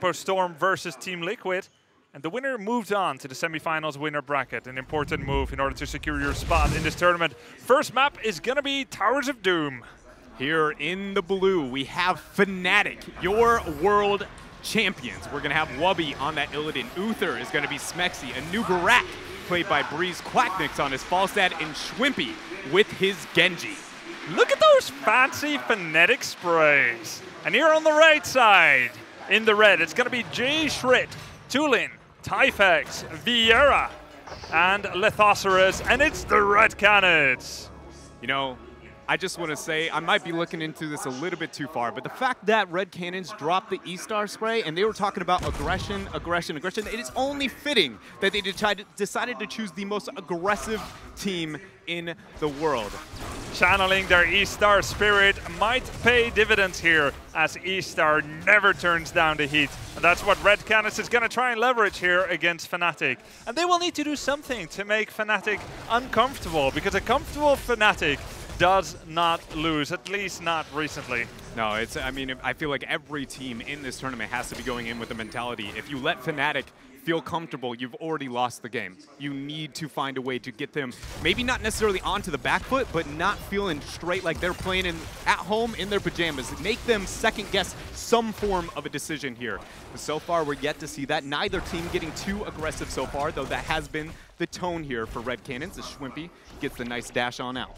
Outpost Storm versus Team Liquid. And the winner moved on to the semifinals winner bracket. An important move in order to secure your spot in this tournament. First map is going to be Towers of Doom. Here in the blue, we have Fnatic, your world champions. We're going to have Wubby on that Illidan. Uther is going to be Smexy. Anubarak, played by Breeze Quacknix on his Falstad, and Schwimpy with his Genji. Look at those fancy Fnatic sprays. And here on the right side, in the red, it's going to be Jay Schritt, Tulin, Typhex, Vieira, and Lethosaurus, and it's the Red Canids. You know, I just want to say, I might be looking into this a little bit too far, but the fact that Red Canids dropped the E-Star spray and they were talking about aggression, it is only fitting that they decided to choose the most aggressive team in the world. Channeling their E-Star spirit might pay dividends here, as E-Star never turns down the heat. And that's what Red Canids is going to try and leverage here against Fnatic. And they will need to do something to make Fnatic uncomfortable, because a comfortable Fnatic does not lose, at least not recently. No, it's, I mean, I feel like every team in this tournament has to be going in with the mentality, if you let Fnatic feel comfortable, you've already lost the game. You need to find a way to get them, maybe not necessarily onto the back foot, but not feeling straight like they're playing at home in their pajamas. Make them second guess some form of a decision here. But so far, we're yet to see that. Neither team getting too aggressive so far, though that has been the tone here for Red Canids, as Schwimpy gets the nice dash on out.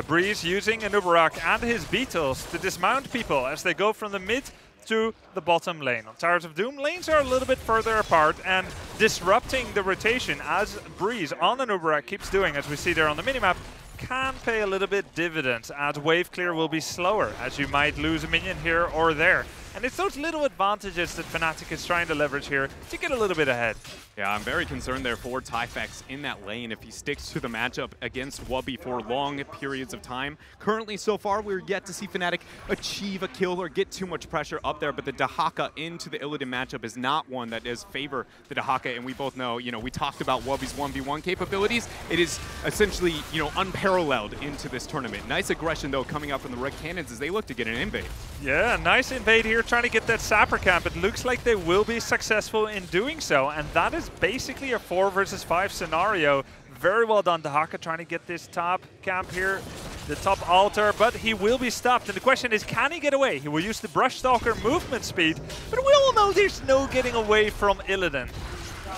Breeze using Anubarak and his Beetles to dismount people as they go from the mid to the bottom lane. On Towers of Doom, lanes are a little bit further apart, and disrupting the rotation as Breeze on Anubarak keeps doing, as we see there on the minimap, can pay a little bit dividends, as wave clear will be slower, as you might lose a minion here or there. And it's those little advantages that Fnatic is trying to leverage here to get a little bit ahead. Yeah, I'm very concerned there for Typhex in that lane if he sticks to the matchup against Wubby for long periods of time. Currently, so far, we're yet to see Fnatic achieve a kill or get too much pressure up there, but the Dahaka into the Illidan matchup is not one that does favor the Dahaka, and we both know, you know, we talked about Wubby's 1v1 capabilities. It is essentially, you know, unparalleled into this tournament. Nice aggression, though, coming out from the Red Canids as they look to get an invade. Yeah, nice invade here, trying to get that Sapper camp. It looks like they will be successful in doing so, and that is basically a 4 versus 5 scenario. Very well done, Dahaka, trying to get this top camp here, the top altar, but he will be stopped. And the question is, can he get away? He will use the Brush Stalker movement speed, but we all know there's no getting away from Illidan.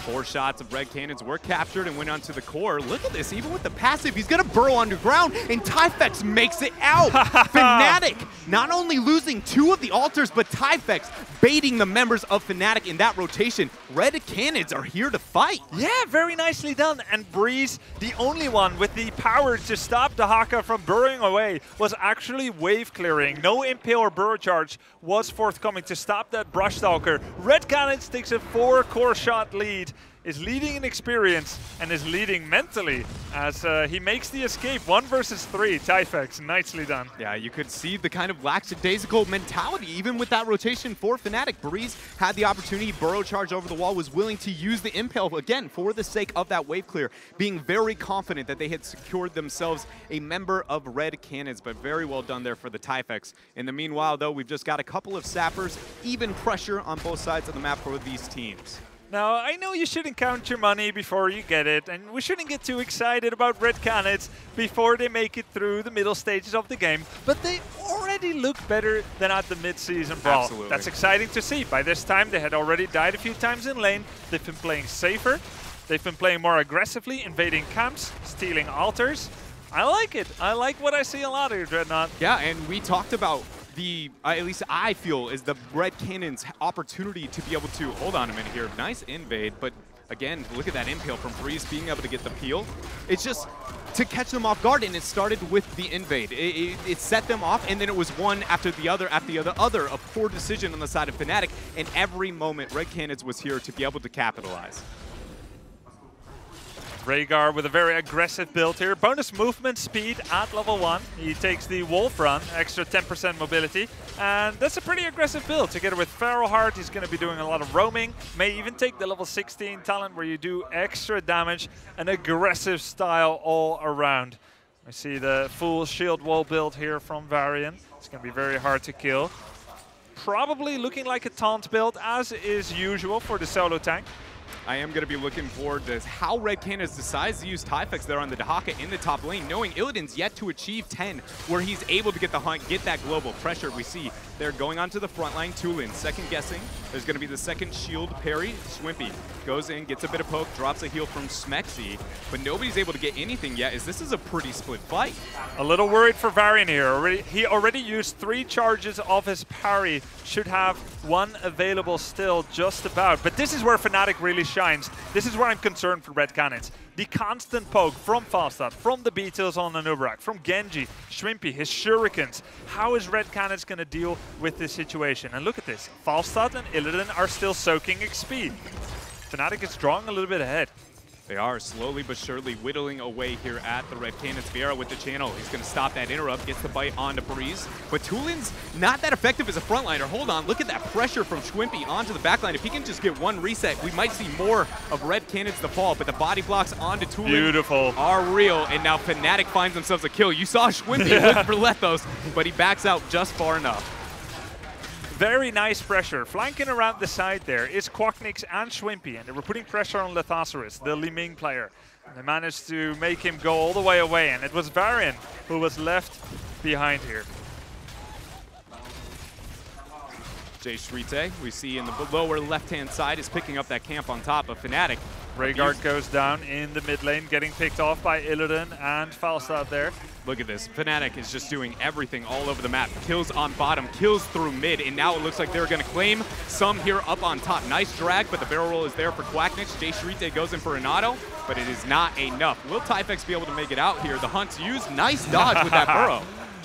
4 shots of Red Canids were captured and went onto the core. Look at this, even with the passive, he's going to burrow underground, and Typhex makes it out. Fnatic not only losing 2 of the altars, but Typhex baiting the members of Fnatic in that rotation. Red Canids are here to fight. Yeah, very nicely done. And Breeze, the only one with the power to stop Dahaka from burrowing away, was actually wave clearing. No Impale or Burrow Charge was forthcoming to stop that Brush Stalker. Red Canids takes a 4 core shot lead, is leading in experience, and is leading mentally as he makes the escape. 1 versus 3, Typhex, nicely done. Yeah, you could see the kind of lackadaisical mentality even with that rotation for Fnatic. Breeze had the opportunity, Burrow Charge over the wall, was willing to use the Impale again for the sake of that wave clear, being very confident that they had secured themselves a member of Red Canids, but very well done there for the Typhex. In the meanwhile, though, we've just got a couple of sappers, even pressure on both sides of the map for these teams. Now, I know you shouldn't count your money before you get it, and we shouldn't get too excited about Red Canids before they make it through the middle stages of the game, but they already look better than at the mid-season brawl. Absolutely. That's exciting to see. By this time, they had already died a few times in lane. They've been playing safer. They've been playing more aggressively, invading camps, stealing altars. I like it. I like what I see a lot here, Dreadnought. Yeah, and we talked about the, at least I feel, is the Red Canids' opportunity to be able to, hold on a minute here, nice invade, but again, look at that Impale from Breeze being able to get the peel. It's just to catch them off guard, and it started with the invade. It set them off, and then it was one after the other, a poor decision on the side of Fnatic, and every moment Red Canids was here to be able to capitalize. Rhaegar with a very aggressive build here. Bonus movement speed at level 1. He takes the Wolf Run, extra 10% mobility. And that's a pretty aggressive build. Together with Feral Heart, he's going to be doing a lot of roaming. May even take the level 16 talent where you do extra damage. An aggressive style all around. We see the full shield wall build here from Varian. It's going to be very hard to kill. Probably looking like a taunt build, as is usual for the solo tank. I am going to be looking forward to how Red Canids decides to use Typhex there on the Dehaka in the top lane, knowing Illidan's yet to achieve 10, where he's able to get the hunt, get that global pressure. We see they're going onto the front line. Tulin second guessing. There's going to be the second shield parry. Swimpy goes in, gets a bit of poke, drops a heal from Smexy, but nobody's able to get anything yet, as this is a pretty split fight. A little worried for Varian here. He already used 3 charges of his parry. Should have 1 available still, just about. But this is where Fnatic really shines. This is where I'm concerned for Red Canids. The constant poke from Falstad, from the Beatles on Anubarak, from Genji, Shrimpy, his shurikens. How is Red Canids going to deal with this situation? And look at this. Falstad and Illidan are still soaking XP. Fnatic is drawing a little bit ahead. They are slowly but surely whittling away here at the Red Canids. Viera with the channel. He's going to stop that interrupt, gets the bite onto Breeze. But Tulin's not that effective as a frontliner. Hold on, look at that pressure from Schwimpy onto the backline. If he can just get 1 reset, we might see more of Red Canids to fall. But the body blocks onto Tulin Beautiful. Are real. And now Fnatic finds themselves a kill. You saw Schwimpy look for Lethos, but he backs out just far enough. Very nice pressure. Flanking around the side there is Quacknix and Schwimpy, and they were putting pressure on Lethosaurus, the Li Ming player. And they managed to make him go all the way away, and it was Varian who was left behind here. Jay Shrite, we see in the lower left-hand side, is picking up that camp on top of Fnatic. Rhaegar goes down in the mid lane, getting picked off by Illidan and Falstad there. Look at this. Fnatic is just doing everything all over the map. Kills on bottom, kills through mid, and now it looks like they're going to claim some here up on top. Nice drag, but the barrel roll is there for Quacknix. Jay Shrite goes in for an auto, but it is not enough. Will Typhex be able to make it out here? The hunt's used. Nice dodge with that burrow.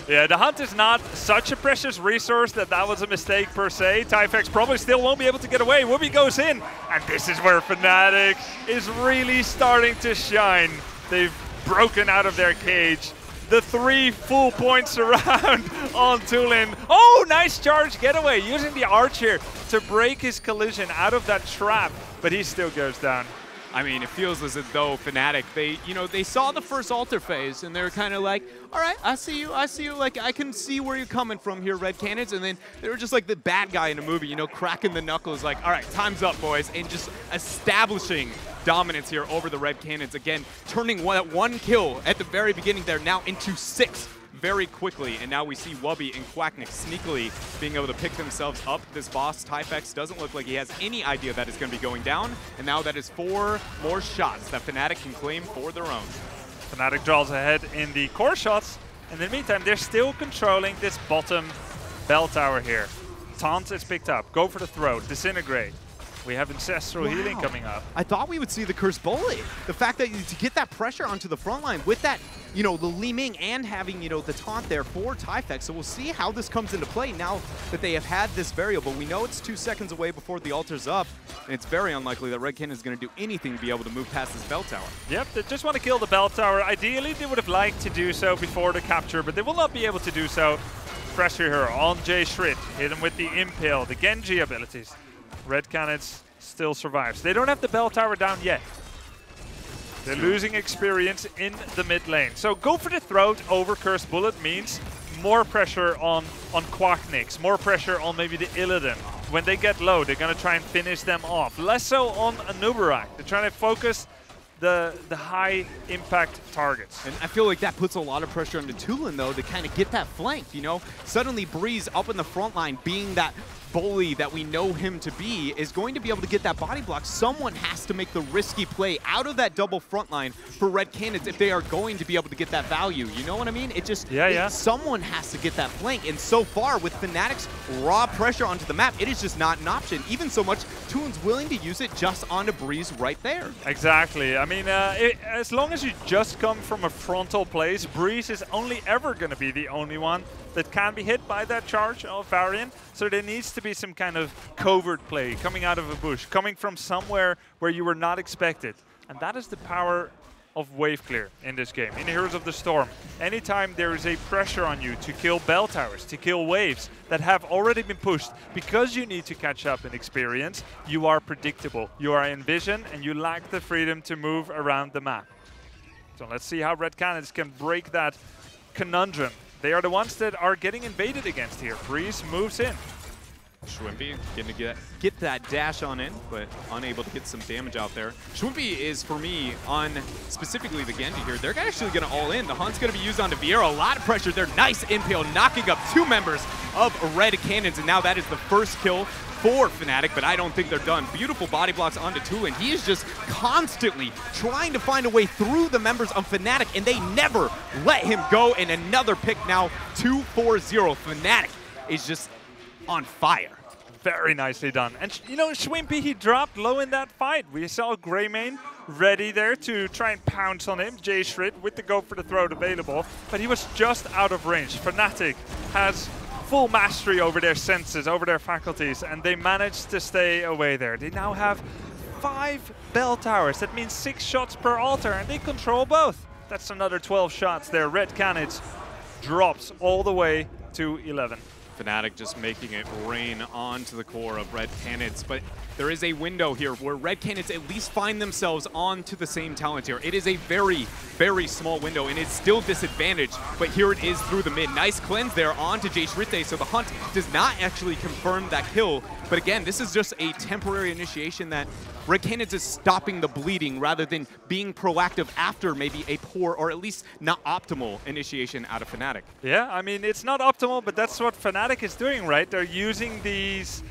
Yeah, the hunt is not such a precious resource that was a mistake per se. Typhex probably still won't be able to get away. Whoopi goes in, and this is where Fnatic is really starting to shine. They've broken out of their cage. The 3 full points around on Tulin. Oh, nice charge getaway, using the archer to break his collision out of that trap, but he still goes down. I mean, it feels as though Fnatic, they saw the first altar phase, and they're kind of like, all right, I see you, like, I can see where you're coming from here, Red Canids, and then they were just like the bad guy in a movie, cracking the knuckles, like, all right, time's up, boys, and just establishing dominance here over the Red Canids. Again, turning one kill at the very beginning there now into 6 very quickly, and now we see Wubby and Quacknix sneakily being able to pick themselves up. This boss, Typhex, doesn't look like he has any idea that it's going to be going down, and now that is 4 more shots that Fnatic can claim for their own. Fnatic draws ahead in the core shots, and in the meantime, they're still controlling this bottom bell tower here. Taunt is picked up, go for the throat, disintegrate. We have Ancestral Healing coming up. I thought we would see the Curse Bullet. The fact that to get that pressure onto the front line with that, the Li Ming and having, the taunt there for Typhex. So we'll see how this comes into play now that they have had this variable. We know it's 2 seconds away before the altar's up, and it's very unlikely that Red Canids is going to do anything to be able to move past this bell tower. Yep, they just want to kill the bell tower. Ideally, they would have liked to do so before the capture, but they will not be able to do so. Pressure here on Jay Shrit. Hit him with the Impale, the Genji abilities. Red Canids still survives. They don't have the bell tower down yet. They're losing experience in the mid lane. So go for the throat over Curse Bullet means more pressure on Quacknix, more pressure on maybe the Illidan. When they get low, they're going to try and finish them off. Less so on Anubarak. They're trying to focus the high impact targets. And I feel like that puts a lot of pressure on the Tulin though to kind of get that flank, Suddenly Breeze up in the front line, being that bully that we know him to be, is going to be able to get that body block. Someone has to make the risky play out of that double front line for Red Canids if they are going to be able to get that value. You know what I mean? It just, someone has to get that flank. And so far, with Fnatic's raw pressure onto the map, it is just not an option. Even so much, Tulin's willing to use it just onto Breeze right there. Exactly. I mean, as long as you just come from a frontal place, Breeze is only ever going to be the only one that can be hit by that charge of Varian. So there needs to be some kind of covert play coming out of a bush, coming from somewhere where you were not expected. And that is the power of wave clear in this game, in Heroes of the Storm. Anytime there is a pressure on you to kill bell towers, to kill waves that have already been pushed, because you need to catch up in experience, you are predictable, you are in vision, and you lack the freedom to move around the map. So let's see how Red Canids can break that conundrum. They are the ones that are getting invaded against here. Breeze moves in. Schwimpy getting to get that dash on in, but unable to get some damage out there. Schwimpy is, for me, on specifically the Genji here, they're actually going to all in. The Hunt's going to be used onto Vieira. A lot of pressure there. Nice impale, knocking up 2 members of Red Canids, and now that is the first kill for Fnatic, but I don't think they're done. Beautiful body blocks onto Tulin. He is just constantly trying to find a way through the members of Fnatic, and they never let him go. And another pick now, 2-4-0. Fnatic is just on fire. Very nicely done. And you know, Schwimpy, he dropped low in that fight. We saw Greymane ready there to try and pounce on him. Jay Schritt with the go for the throat available, but he was just out of range. Fnatic has full mastery over their senses, over their faculties, and they managed to stay away there. They now have 5 bell towers. That means 6 shots per altar, and they control both. That's another 12 shots there. Red Canids drops all the way to 11. Fnatic just making it rain onto the core of Red Canids, but there is a window here where Red Canids at least find themselves onto the same talent tier. It is a very, very small window, and it's still disadvantaged, but here it is through the mid. Nice cleanse there onto Jay Schritte, so the Hunt does not actually confirm that kill, but again, this is just a temporary initiation that Red Canids is stopping the bleeding rather than being proactive after maybe a poor or at least not optimal initiation out of Fnatic. Yeah, I mean, it's not optimal, but that's what Fnatic is doing, right? They're using these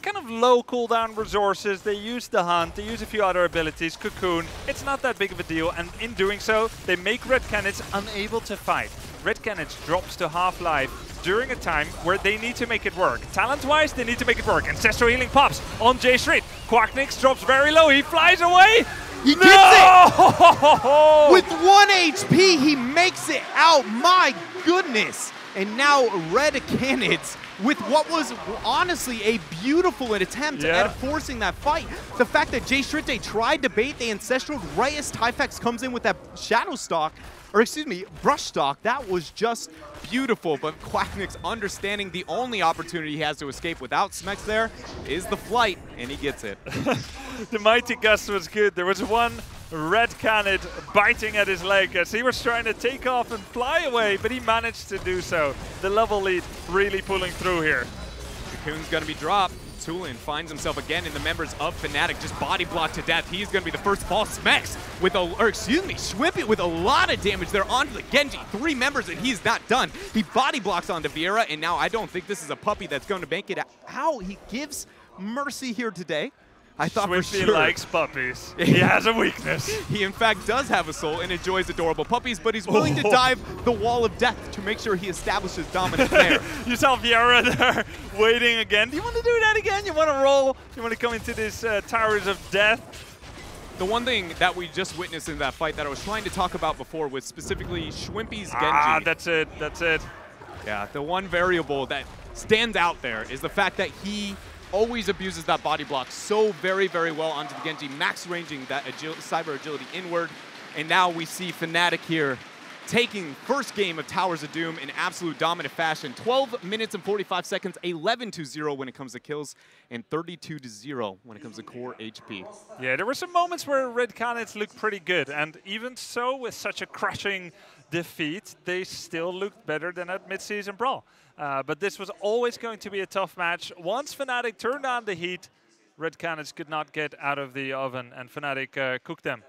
kind of low cooldown resources. They use the Hunt, they use a few other abilities, Cocoon. It's not that big of a deal, and in doing so, they make Red Canids unable to fight. Red Canids drops to half-life during a time where they need to make it work. Talent-wise, they need to make it work. Ancestral Healing pops on Jay Schritt. Quacknix drops very low. He flies away. He gets it! With 1 HP, he makes it out. My goodness. And now Red Canids, with what was honestly a beautiful attempt at forcing that fight. The fact that Jay Schritte tried to bait the Ancestral right as Typhex comes in with that Shadow Stalk, or excuse me, Brush Stalk, that was just beautiful. But Quacknix understanding the only opportunity he has to escape without Smex there is the flight, and he gets it. The Mighty Gust was good. There was one Red Canid biting at his leg as he was trying to take off and fly away, but he managed to do so. The level lead really pulling through here. Cocoon's gonna be dropped. Tulin finds himself again in the members of Fnatic, just body blocked to death. He's gonna be the first fall. Smex with Schwimpy with a lot of damage there onto the Genji. 3 members and he's not done. He body blocks onto Vieira, and now I don't think this is a puppy that's going to make it out. How he gives mercy here today. I thought for sure. Likes puppies. He has a weakness. He in fact does have a soul and enjoys adorable puppies, but he's willing to dive the wall of death to make sure he establishes dominance there. You saw Vieira there waiting again. Do you want to do that again? You want to roll? You want to come into this Towers of Death? The one thing that we just witnessed in that fight that I was trying to talk about before was specifically Schwimpy's Genji. Ah, that's it. That's it. Yeah, the one variable that stands out there is the fact that he always abuses that body block so very, very well onto the Genji, max ranging that cyber agility inward. And now we see Fnatic here taking first game of Towers of Doom in absolute dominant fashion. 12 minutes and 45 seconds, 11-0 when it comes to kills, and 32-0 when it comes to core HP. Yeah, there were some moments where Red Canids looked pretty good, and even so, with such a crushing defeat, they still looked better than at mid-season Brawl. But this was always going to be a tough match. Once Fnatic turned on the heat, Red Canids could not get out of the oven, and Fnatic cooked them.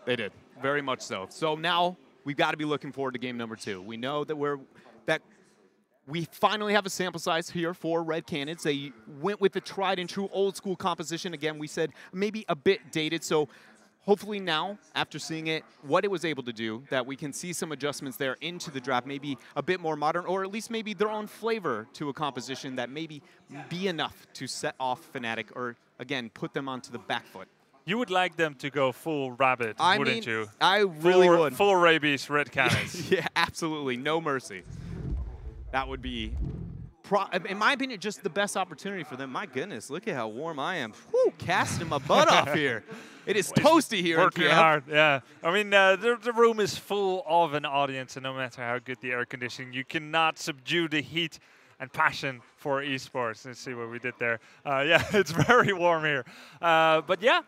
They did, very much so. So now we've got to be looking forward to game number 2. We know that we finally have a sample size here for Red Canids. They went with the tried and true old school composition. Again, we said maybe a bit dated. So hopefully now, after seeing it, what it was able to do, that we can see some adjustments there into the draft, maybe a bit more modern, or at least maybe their own flavor to a composition that maybe be enough to set off Fnatic or, again, put them onto the back foot. You would like them to go full rabbit, wouldn't you? I really would. Full rabies, Red Canids. Yeah, absolutely. No mercy. That would be, in my opinion, just the best opportunity for them. My goodness, look at how warm I am. Whew, casting my butt off here. It is toasty here. Working hard, yeah. I mean, the room is full of an audience, and no matter how good the air conditioning, you cannot subdue the heat and passion for esports. Let's see what we did there. Yeah, it's very warm here. But yeah,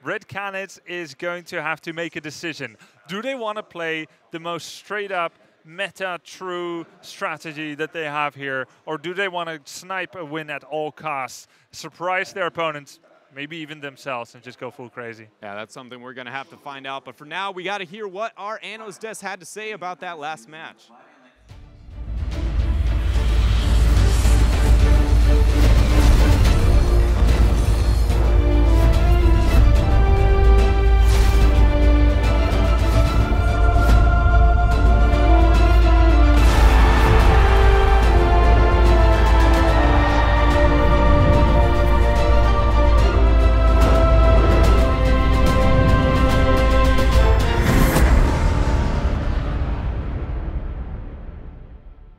Red Canids is going to have to make a decision. Do they want to play the most straight up meta-true strategy that they have here, or do they want to snipe a win at all costs, surprise their opponents, maybe even themselves, and just go full crazy? Yeah, that's something we're going to have to find out. But for now, we got to hear what our Anos Des had to say about that last match.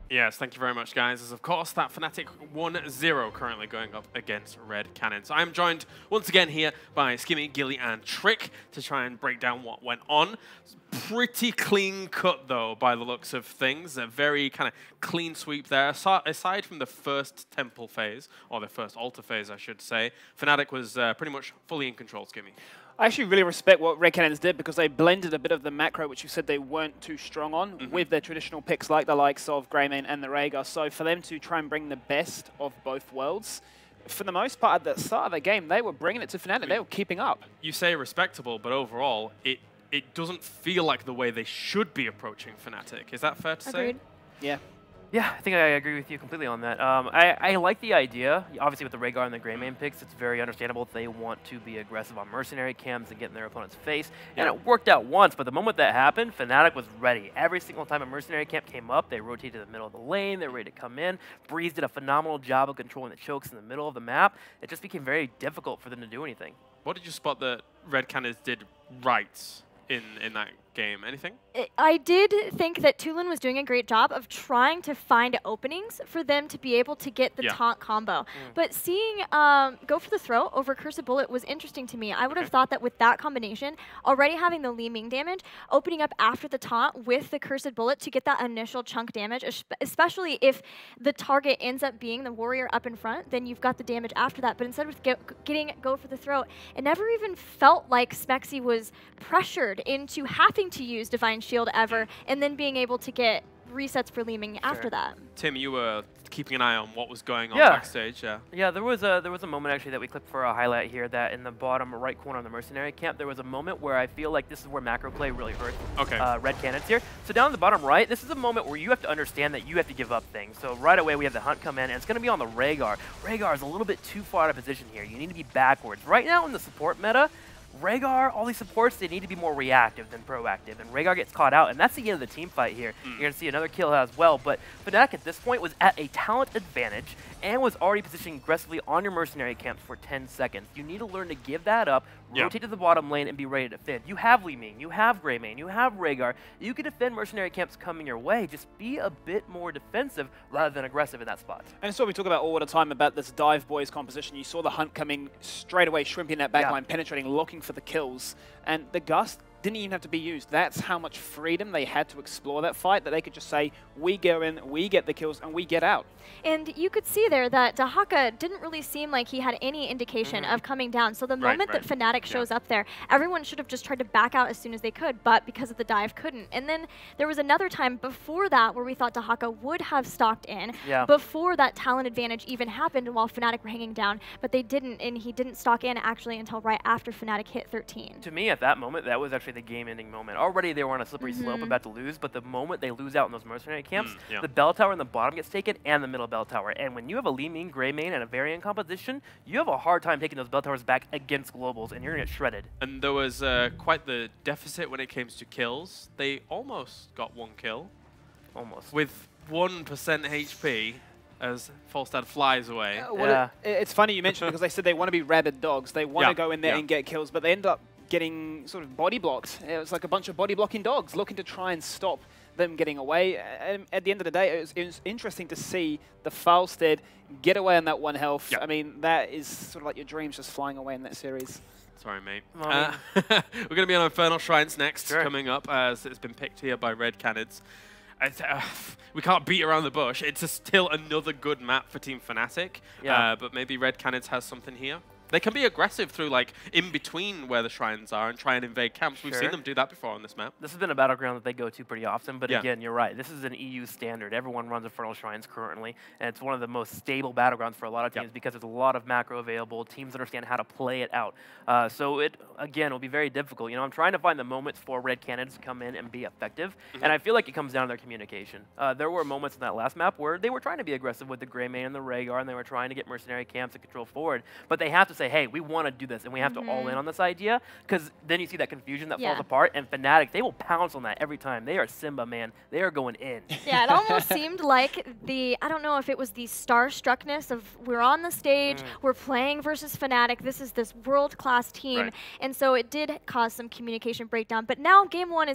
Yes, thank you very much, guys. As of course, that Fnatic 1-0 currently going up against Red Canids. I'm joined once again here by Skimmy, Gilly, and Trick to try and break down what went on. Pretty clean cut, though, by the looks of things. A very kind of clean sweep there. Aside from the first Temple phase, or the first Altar phase, I should say, Fnatic was pretty much fully in control, Skimmy. I actually really respect what Red Canids did because they blended a bit of the macro, which you said they weren't too strong on, with their traditional picks like the likes of Greymane and the Rhaegar. So for them to try and bring the best of both worlds, for the most part at the start of the game, they were bringing it to Fnatic. I mean, they were keeping up. You say respectable, but overall, it doesn't feel like the way they should be approaching Fnatic. Is that fair to say? Yeah. Yeah, I think I agree with you completely on that. I like the idea. Obviously, with the Rhaegar and the Greymane picks, it's very understandable that they want to be aggressive on mercenary camps and get in their opponent's face. And it worked out once, but the moment that happened, Fnatic was ready. Every single time a mercenary camp came up, they rotated to the middle of the lane. They were ready to come in. Breeze did a phenomenal job of controlling the chokes in the middle of the map. It just became very difficult for them to do anything. What did you spot that Red Canids did right in that game? Anything? I did think that Tulin was doing a great job of trying to find openings for them to be able to get the taunt combo. But seeing go for the throw over Cursed Bullet was interesting to me. I would have thought that with that combination, already having the Li Ming damage, opening up after the taunt with the Cursed Bullet to get that initial chunk damage, especially if the target ends up being the warrior up in front, then you've got the damage after that. But instead of getting go for the throw, it never even felt like Spexy was pressured into having to use Divine Shield ever, and then being able to get resets for Li Ming after that. Tim, you were keeping an eye on what was going on backstage. Yeah, there was a moment actually that we clicked for a highlight here, that in the bottom right corner of the mercenary camp, there was a moment where I feel like this is where macro play really hurt Red Canids here. So down in the bottom right, this is a moment where you have to understand that you have to give up things. So right away we have the hunt come in, and it's going to be on the Rhaegar. Rhaegar is a little bit too far out of position here. You need to be backwards. Right now in the support meta, Rhaegar, all these supports, they need to be more reactive than proactive, and Rhaegar gets caught out, and that's the end of the team fight here. You're going to see another kill as well, but Fnatic at this point was at a talent advantage and was already positioning aggressively on your mercenary camps for 10 seconds. You need to learn to give that up, rotate to the bottom lane, and be ready to defend. You have Li Ming, you have Greymane, you have Rhaegar. You can defend mercenary camps coming your way. Just be a bit more defensive rather than aggressive in that spot. And it's what we talk about all the time about this dive boys composition. You saw the hunt coming straight away, shrimping that backline, penetrating, looking for the kills, and the Gust didn't even have to be used. That's how much freedom they had to explore that fight, that they could just say, we go in, we get the kills, and we get out. And you could see there that Dahaka didn't really seem like he had any indication of coming down. So the moment that Fnatic shows up there, everyone should have just tried to back out as soon as they could, but because of the dive, couldn't. And then there was another time before that where we thought Dahaka would have stalked in before that talent advantage even happened while Fnatic were hanging down, but they didn't, and he didn't stalk in actually until right after Fnatic hit 13. To me, at that moment, that was actually the game-ending moment. Already they were on a slippery slope about to lose, but the moment they lose out in those mercenary camps, the bell tower in the bottom gets taken and the middle bell tower. And when you have a Li Ming, Greymane, and a variant composition, you have a hard time taking those bell towers back against globals, and you're going to get shredded. And there was quite the deficit when it came to kills. They almost got one kill. Almost. With 1% HP. As Falstad flies away. It's funny you mentioned because they said they want to be rabid dogs. They want to go in there and get kills, but they end up getting sort of body blocked. It was like a bunch of body blocking dogs looking to try and stop them getting away. And at the end of the day, it was interesting to see the Falstad get away on that one health. I mean, that is sort of like your dreams just flying away in that series. Sorry, mate. We're going to be on Infernal Shrines next, coming up, as it's been picked here by Red Canids. We can't beat around the bush. It's still another good map for Team Fnatic, but maybe Red Canids has something here. They can be aggressive through like in between where the shrines are and try and invade camps. We've seen them do that before on this map. This has been a battleground that they go to pretty often, but again, you're right. This is an EU standard. Everyone runs Infernal Shrines currently, and it's one of the most stable battlegrounds for a lot of teams because there's a lot of macro available. Teams understand how to play it out. So it, again, will be very difficult. You know, I'm trying to find the moments for Red Canids to come in and be effective, and I feel like it comes down to their communication. There were moments in that last map where they were trying to be aggressive with the Greymane and the Rhaegar, and they were trying to get mercenary camps and control forward, but they have to say, hey, we want to do this, and we have to all in on this idea, because then you see that confusion that falls apart, and Fnatic, they will pounce on that every time. They are Simba, man. They are going in. Yeah, it almost seemed like I don't know if it was the starstruckness of we're on the stage, we're playing versus Fnatic, this is this world-class team, and so it did cause some communication breakdown, but now game one is